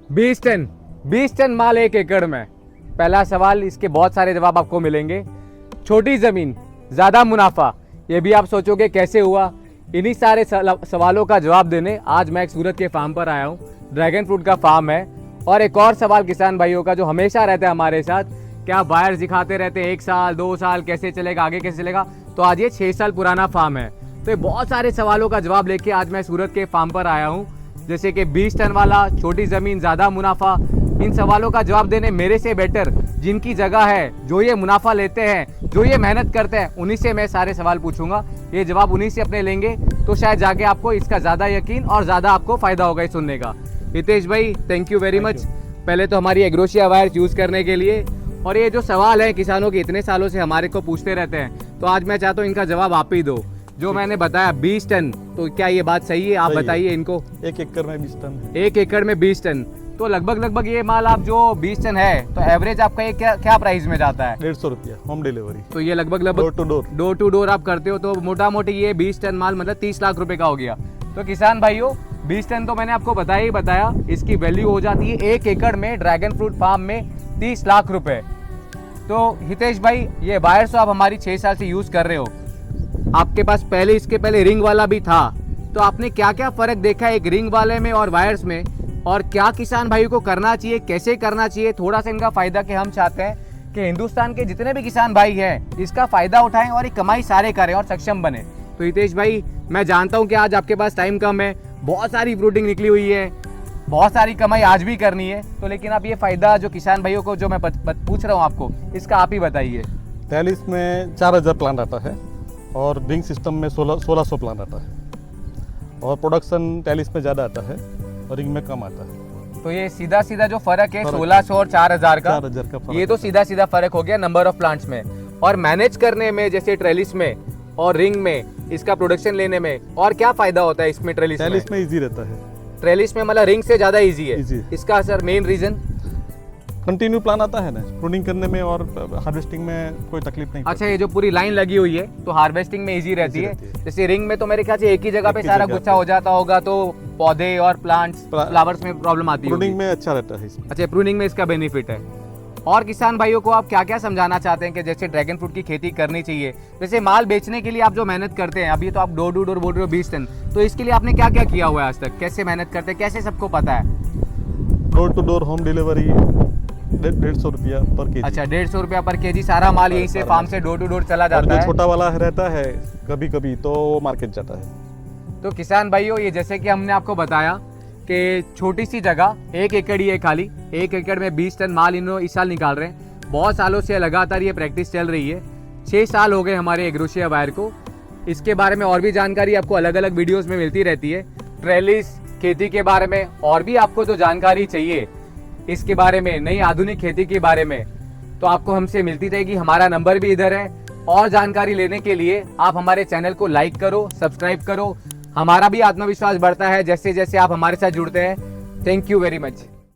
20 ton माल 1 एकड़ में। पहला सवाल, इसके बहुत सारे जवाब आपको मिलेंगे। छोटी जमीन ज्यादा मुनाफा, ये भी आप सोचोगे कैसे हुआ। इन्हीं सारे सवालों का जवाब देने आज मैं एक सूरत के फार्म पर आया हूँ। ड्रैगन फ्रूट का फार्म है। और एक और सवाल किसान भाइयों का जो हमेशा रहता है हमारे साथ, क्या बायर्स दिखाते रहते हैं 1 साल 2 साल कैसे चलेगा, आगे कैसे चलेगा। तो आज ये 6 साल पुराना फार्म है। तो ये बहुत सारे सवालों का जवाब लेके आज मैं सूरत के फार्म पर आया हूँ। जैसे कि 20 टन वाला, छोटी ज़मीन ज़्यादा मुनाफा, इन सवालों का जवाब देने मेरे से बेटर जिनकी जगह है, जो ये मुनाफा लेते हैं, जो ये मेहनत करते हैं, उन्हीं से मैं सारे सवाल पूछूंगा। ये जवाब उन्हीं से अपने लेंगे तो शायद जाके आपको इसका ज़्यादा यकीन और ज़्यादा आपको फ़ायदा होगा इस सुनने का। हितेश भाई, थैंक यू वेरी मच पहले तो हमारी एग्रोशिया वायर्स यूज़ करने के लिए। और ये जो सवाल है किसानों के इतने सालों से हमारे को पूछते रहते हैं, तो आज मैं चाहता हूँ इनका जवाब आप ही दो। जो मैंने बताया 20 टन, तो क्या ये बात सही है? आप बताइए इनको। 1 एकड़ में 20 टन। 1 एकड़ में 20 टन, तो लगभग ये माल आप जो 20 टन है, तो एवरेज आपका ये क्या प्राइस में जाता है? 150 रुपया होम डिलीवरी। तो ये लगभग डोर टू डोर आप करते हो, तो मोटा मोटी ये 20 टन माल मतलब 30 लाख रुपए का हो गया। तो किसान भाइयों, 20 टन तो मैंने आपको बताया, इसकी वैल्यू हो जाती है 1 एकड़ में ड्रैगन फ्रूट फार्म में 30 लाख रुपए। तो हितेश भाई, ये वायर्स तो आप हमारी 6 साल से यूज कर रहे हो। आपके पास इसके पहले रिंग वाला भी था, तो आपने क्या क्या फर्क देखा एक रिंग वाले में और वायर्स में, और क्या किसान भाइयों को करना चाहिए, कैसे करना चाहिए, थोड़ा सा इनका फायदा कि हम चाहते हैं कि हिंदुस्तान के जितने भी किसान भाई हैं इसका फायदा उठाएं और ये कमाई सारे करें और सक्षम बने। तो हितेश भाई, मैं जानता हूं कि आज आपके पास टाइम कम है, बहुत सारी फ्रूटिंग निकली हुई है, बहुत सारी कमाई आज भी करनी है, तो लेकिन आप ये फायदा जो किसान भाइयों को जो मैं पूछ रहा हूँ आपको, इसका आप ही बताइए। 43 में 4000 प्लांट आता है और रिंग सिस्टम में 1600 प्लांट आता है, और प्रोडक्शन 43 में ज़्यादा आता है और रिंग में कम आता है। तो ये सीधा जो फर्क है 1600 और 4000 का, ये तो सीधा फर्क हो गया नंबर ऑफ प्लांट्स में। और मैनेज करने में, जैसे ट्रेलिस में और रिंग में, इसका प्रोडक्शन लेने में और क्या फायदा होता है इसमें? ट्रेलिस में इजी रहता है। ट्रेलिस में मतलब रिंग से ज्यादा इजी है। इसका sir main reason? Continue plan आता है ना, प्रूनिंग करने में और हार्वेस्टिंग में कोई तकलीफ नहीं। अच्छा, ये जो पूरी लाइन लगी हुई है तो हार्वेस्टिंग में इजी रहती है। जैसे रिंग में तो मेरे ख्याल से एक ही जगह पे सारा गुच्छा हो जाता होगा, तो पौधे और प्लांट्स फ्लावर्स में प्रॉब्लम आती है। प्रूनिंग में अच्छा रहता है। अच्छा, प्रूनिंग में इसका बेनिफिट है। और किसान भाइयों को आप क्या क्या समझाना चाहते हैं कि जैसे ड्रैगन फ्रूट की खेती करनी चाहिए? जैसे माल बेचने के लिए आप जो मेहनत करते हैं, अभी तो आप डोर टू डोर बोल रहे हो 20 टन, तो इसके लिए आपने क्या क्या किया हुआ है आज तक? कैसे मेहनत करते हैं, कैसे सबको पता है? Door to door home delivery 150 रुपया पर केजी। अच्छा, 150 रुपया पर केजी। सारा माल यहीं से फार्म से डोर टू डोर चला जाता है। छोटा वाला रहता है कभी कभी तो मार्केट जाता है। तो किसान भाइयों, ये जैसे कि हमने आपको बताया कि छोटी सी जगह 1 एकड़ ही है खाली, 1 एकड़ में 20 टन माल इन्होंने इस साल निकाल रहे हैं। बहुत सालों से लगातार ये प्रैक्टिस चल रही है। 6 साल हो गए हमारे एग्रोशिया वायर को। इसके बारे में और भी जानकारी आपको अलग अलग वीडियोस में मिलती रहती है। ट्रेलिस खेती के बारे में और भी आपको जो जानकारी चाहिए इसके बारे में, नई आधुनिक खेती के बारे में, तो आपको हमसे मिलती रहेगी। हमारा नंबर भी इधर है। और जानकारी लेने के लिए आप हमारे चैनल को लाइक करो, सब्सक्राइब करो। हमारा भी आत्मविश्वास बढ़ता है जैसे जैसे आप हमारे साथ जुड़ते हैं। Thank you very much.